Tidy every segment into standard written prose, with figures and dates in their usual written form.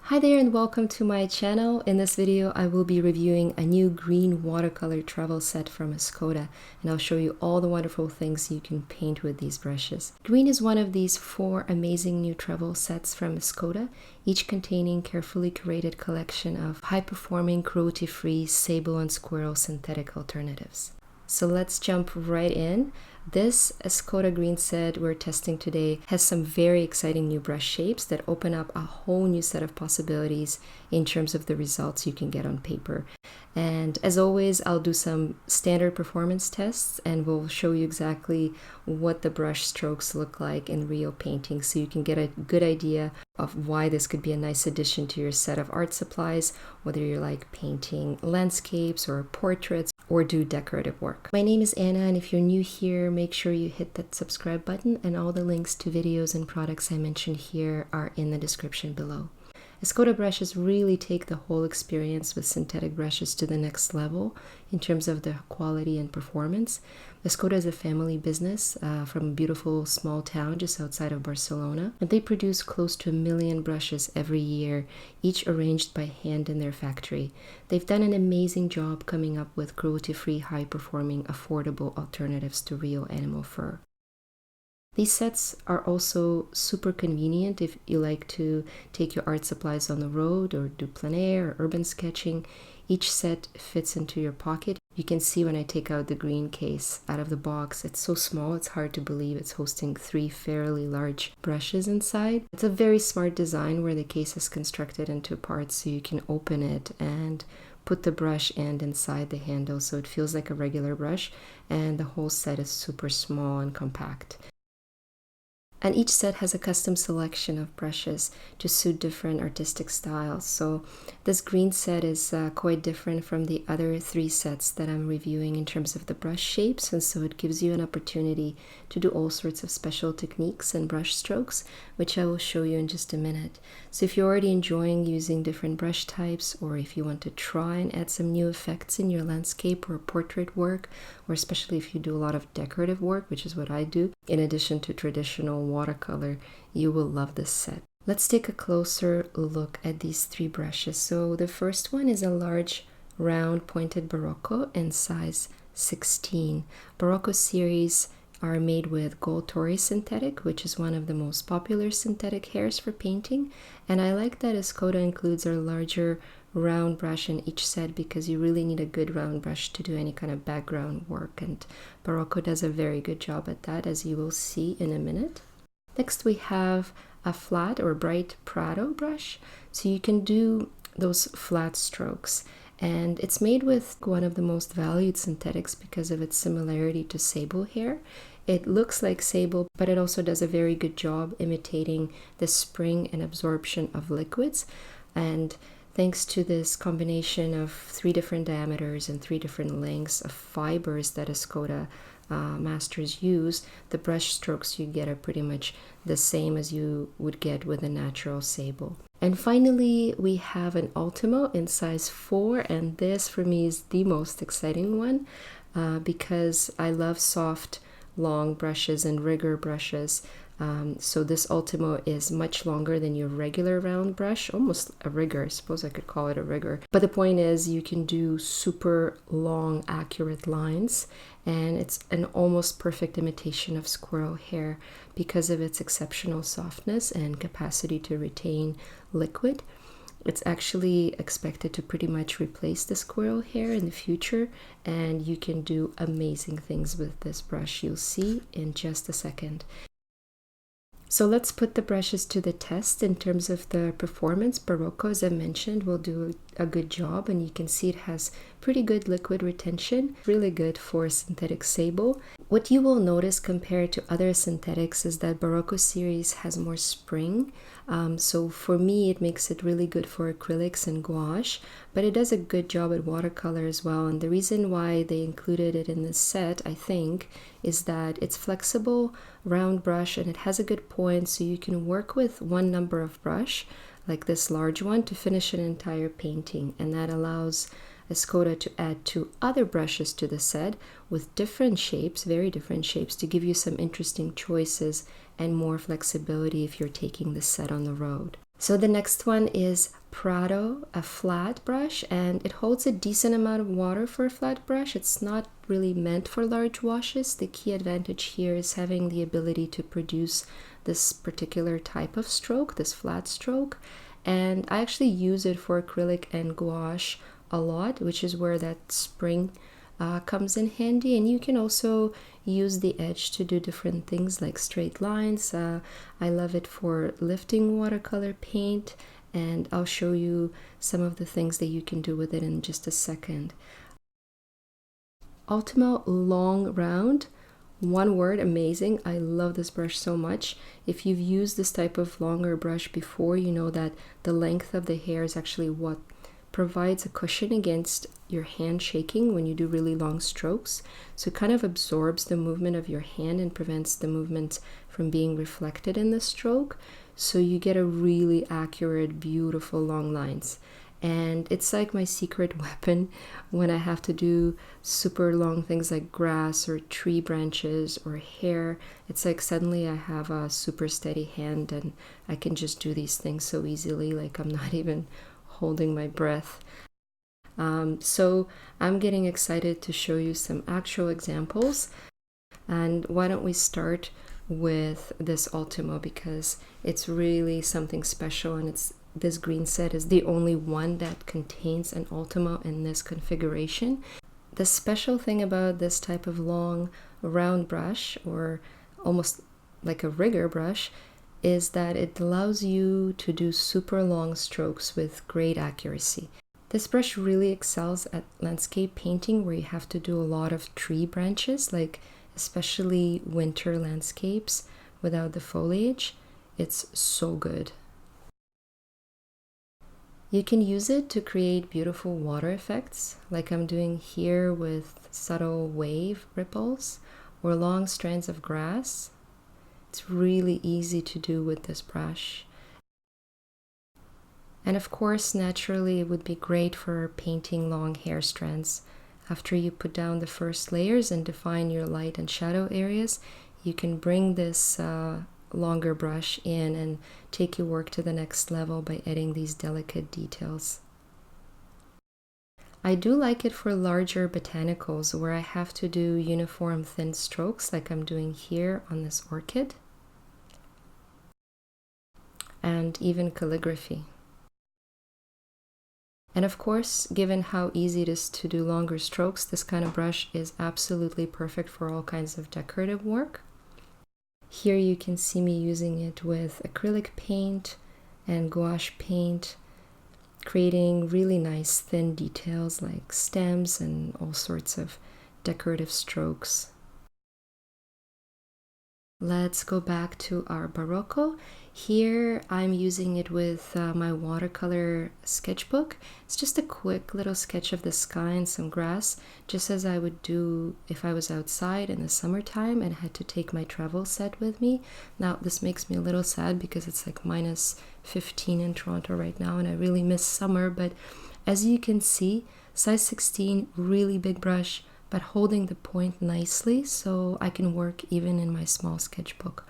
Hi there and welcome to my channel. In this video I will be reviewing a new green watercolor travel set from Escoda, and I'll show you all the wonderful things you can paint with these brushes. Green is one of these 4 amazing new travel sets from Escoda, each containing carefully curated collection of high-performing, cruelty-free sable and squirrel synthetic alternatives. So let's jump right in. This Escoda green set we're testing today has some very exciting new brush shapes that open up a whole new set of possibilities in terms of the results you can get on paper. And as always, I'll do some standard performance tests and we'll show you exactly what the brush strokes look like in real painting so you can get a good idea of why this could be a nice addition to your set of art supplies, whether you're like painting landscapes or portraits or do decorative work. My name is Anna, and if you're new here, make sure you hit that subscribe button, and all the links to videos and products I mentioned here are in the description below. Escoda brushes really take the whole experience with synthetic brushes to the next level in terms of the quality and performance. Escoda is a family business from a beautiful small town just outside of Barcelona, and they produce close to 1 million brushes every year, each arranged by hand in their factory. They've done an amazing job coming up with cruelty-free, high-performing, affordable alternatives to real animal fur. These sets are also super convenient if you like to take your art supplies on the road or do plein air or urban sketching. Each set fits into your pocket. You can see when I take out the green case out of the box, it's so small it's hard to believe it's hosting 3 fairly large brushes inside. It's a very smart design where the case is constructed into parts so you can open it and put the brush end inside the handle so it feels like a regular brush, and the whole set is super small and compact. And each set has a custom selection of brushes to suit different artistic styles. So this green set is quite different from the other 3 sets that I'm reviewing in terms of the brush shapes, and so it gives you an opportunity to do all sorts of special techniques and brush strokes, which I will show you in just a minute. So if you're already enjoying using different brush types, or if you want to try and add some new effects in your landscape or portrait work, or especially if you do a lot of decorative work, which is what I do, in addition to traditional watercolor, you will love this set. Let's take a closer look at these 3 brushes. So the first one is a large round pointed Barocco in size 16. Barocco series are made with gold tori synthetic, which is one of the most popular synthetic hairs for painting, and I like that Escoda includes a larger round brush in each set because you really need a good round brush to do any kind of background work, and Barocco does a very good job at that, as you will see in a minute. Next we have a flat or bright Prado brush, so you can do those flat strokes, and it's made with one of the most valued synthetics because of its similarity to sable hair. It looks like sable, but it also does a very good job imitating the spring and absorption of liquids, and thanks to this combination of 3 different diameters and 3 different lengths of fibers that Escoda masters use, the brush strokes you get are pretty much the same as you would get with a natural sable. And finally, we have an Ultimo in size 4, and this for me is the most exciting one because I love soft, long brushes and rigger brushes. So this Ultimo is much longer than your regular round brush, almost a rigger. I suppose I could call it a rigger. But the point is you can do super long, accurate lines, and it's an almost perfect imitation of squirrel hair because of its exceptional softness and capacity to retain liquid. It's actually expected to pretty much replace the squirrel hair in the future, and you can do amazing things with this brush. You'll see in just a second. So let's put the brushes to the test in terms of the performance. Barocco, as I mentioned, will do a good job, and you can see it has pretty good liquid retention, really good for synthetic sable. What you will notice compared to other synthetics is that Barocco series has more spring. So for me, it makes it really good for acrylics and gouache, but it does a good job at watercolor as well. And the reason why they included it in this set, I think, is that it's flexible, round brush, and it has a good point, so you can work with one number of brush, like this large one, to finish an entire painting, and that allows Escoda to add 2 other brushes to the set with different shapes, very different shapes, to give you some interesting choices and more flexibility if you're taking this set on the road. So the next one is Prado, a flat brush, and it holds a decent amount of water for a flat brush. It's not really meant for large washes. The key advantage here is having the ability to produce this particular type of stroke, this flat stroke. And I actually use it for acrylic and gouache a lot, which is where that spring comes in handy. And you can also use the edge to do different things like straight lines. I love it for lifting watercolor paint, and I'll show you some of the things that you can do with it in just a second. Ultima Long Round, one word, amazing. I love this brush so much. If you've used this type of longer brush before, you know that the length of the hair is actually what provides a cushion against your hand shaking when you do really long strokes. So it kind of absorbs the movement of your hand and prevents the movement from being reflected in the stroke. So you get a really accurate, beautiful long lines. And it's like my secret weapon when I have to do super long things like grass or tree branches or hair. It's like suddenly I have a super steady hand and I can just do these things so easily, like I'm not even holding my breath. So I'm getting excited to show you some actual examples. And why don't we start with this Ultimo, because it's really something special, and this green set is the only one that contains an Ultimo in this configuration. The special thing about this type of long round brush, or almost like a rigger brush, is that it allows you to do super long strokes with great accuracy. This brush really excels at landscape painting where you have to do a lot of tree branches, like especially winter landscapes without the foliage. It's so good. You can use it to create beautiful water effects, like I'm doing here with subtle wave ripples or long strands of grass. It's really easy to do with this brush. And of course, naturally, it would be great for painting long hair strands. After you put down the first layers and define your light and shadow areas, you can bring this longer brush in and take your work to the next level by adding these delicate details. I do like it for larger botanicals where I have to do uniform thin strokes like I'm doing here on this orchid, and even calligraphy. And of course, given how easy it is to do longer strokes, this kind of brush is absolutely perfect for all kinds of decorative work. Here you can see me using it with acrylic paint and gouache paint, creating really nice thin details like stems and all sorts of decorative strokes. Let's go back to our Barocco. Here I'm using it with my watercolor sketchbook. It's just a quick little sketch of the sky and some grass, just as I would do if I was outside in the summertime and had to take my travel set with me. Now this makes me a little sad because it's like -15 in Toronto right now and I really miss summer, but as you can see, size 16, really big brush, but holding the point nicely so I can work even in my small sketchbook.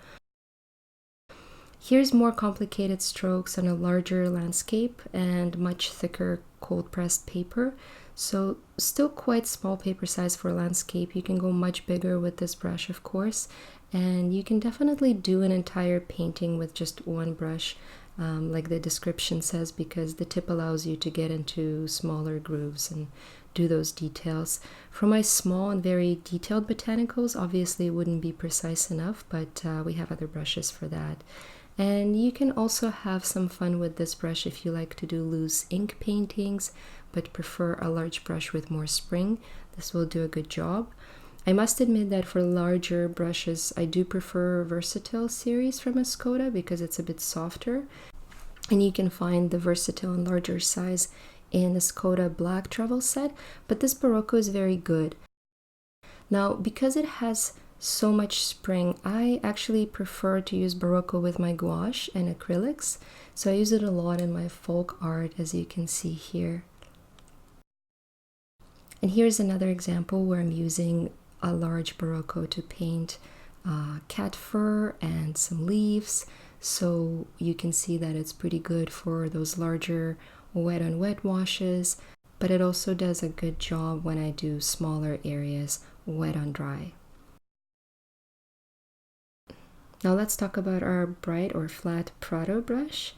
Here's more complicated strokes on a larger landscape and much thicker cold pressed paper. So still quite small paper size for a landscape. You can go much bigger with this brush, of course, and you can definitely do an entire painting with just one brush, like the description says, because the tip allows you to get into smaller grooves and do those details. For my small and very detailed botanicals, obviously it wouldn't be precise enough, but we have other brushes for that. And you can also have some fun with this brush if you like to do loose ink paintings, but prefer a large brush with more spring. This will do a good job. I must admit that for larger brushes, I do prefer Versatile series from Escoda because it's a bit softer. And you can find the Versatile and larger size in the Escoda black travel set, but this Barocco is very good. Now, because it has so much spring, I actually prefer to use Barocco with my gouache and acrylics, so I use it a lot in my folk art, as you can see here. And here's another example where I'm using a large Barocco to paint cat fur and some leaves. so you can see that it's pretty good for those larger wet on wet washes, but it also does a good job when I do smaller areas wet on dry. Now let's talk about our bright or flat Prado brush.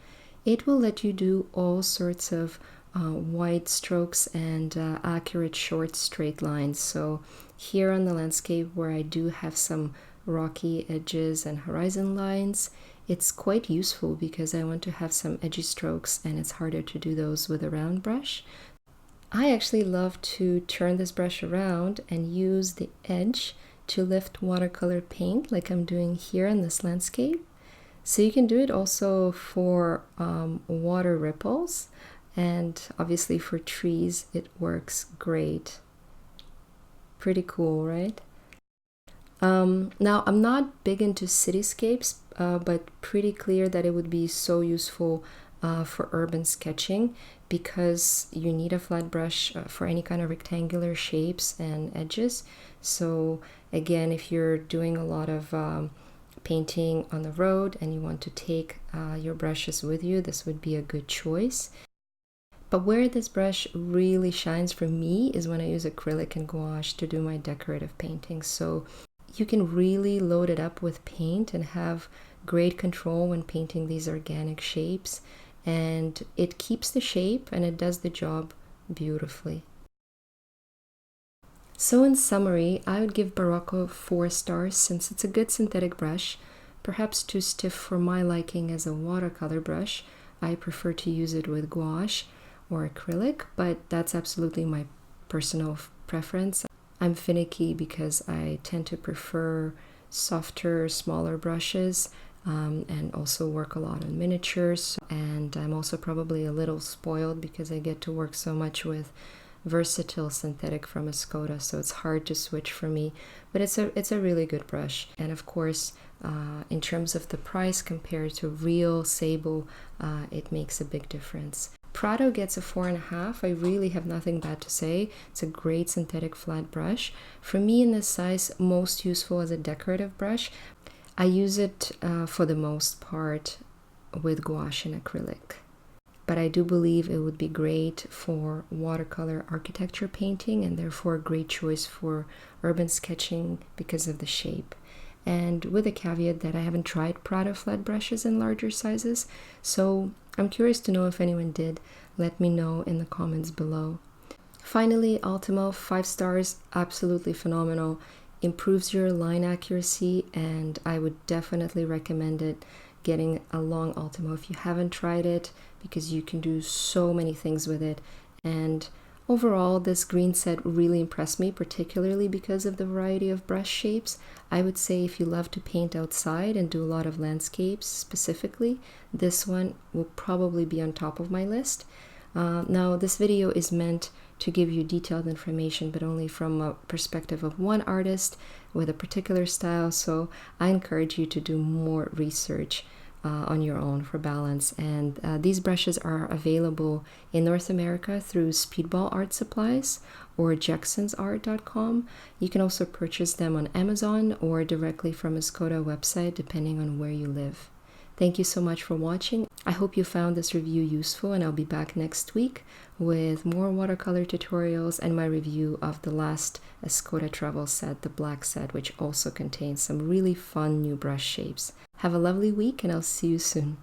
It will let you do all sorts of wide strokes and accurate short straight lines. So here on the landscape where I do have some rocky edges and horizon lines, it's quite useful because I want to have some edgy strokes and it's harder to do those with a round brush. I actually love to turn this brush around and use the edge to lift watercolor paint like I'm doing here in this landscape. So you can do it also for water ripples, and obviously for trees it works great. Pretty cool, right? Now I'm not big into cityscapes, but pretty clear that it would be so useful for urban sketching because you need a flat brush for any kind of rectangular shapes and edges. So again, if you're doing a lot of painting on the road and you want to take your brushes with you, this would be a good choice. But where this brush really shines for me is when I use acrylic and gouache to do my decorative paintings. So you can really load it up with paint and have great control when painting these organic shapes, and it keeps the shape and it does the job beautifully. So in summary, I would give Barocco 4 stars since it's a good synthetic brush, perhaps too stiff for my liking as a watercolor brush. I prefer to use it with gouache or acrylic, but that's absolutely my personal preference. I'm finicky because I tend to prefer softer, smaller brushes and also work a lot on miniatures. And I'm also probably a little spoiled because I get to work so much with versatile synthetic from Escoda, so it's hard to switch for me, but it's a really good brush. And of course, in terms of the price compared to real sable, it makes a big difference. Prado gets a 4.5. I really have nothing bad to say. It's a great synthetic flat brush. For me in this size, most useful as a decorative brush. I use it for the most part with gouache and acrylic. But I do believe it would be great for watercolor architecture painting and therefore a great choice for urban sketching because of the shape. And with a caveat that I haven't tried Prado flat brushes in larger sizes, so I'm curious to know if anyone did. Let me know in the comments below. Finally, Ultimo, 5 stars, absolutely phenomenal. Improves your line accuracy, and I would definitely recommend it, getting a long Ultimo if you haven't tried it, because you can do so many things with it. And overall, this green set really impressed me, particularly because of the variety of brush shapes. I would say if you love to paint outside and do a lot of landscapes specifically, this one will probably be on top of my list. Now, this video is meant to give you detailed information, but only from a perspective of one artist with a particular style, so I encourage you to do more research on your own for balance. And these brushes are available in North America through Speedball Art Supplies or jacksonsart.com. You can also purchase them on Amazon or directly from Escoda website, depending on where you live. Thank you so much for watching. I hope you found this review useful, and I'll be back next week with more watercolor tutorials and my review of the last Escoda travel set, the black set, which also contains some really fun new brush shapes. Have a lovely week, and I'll see you soon.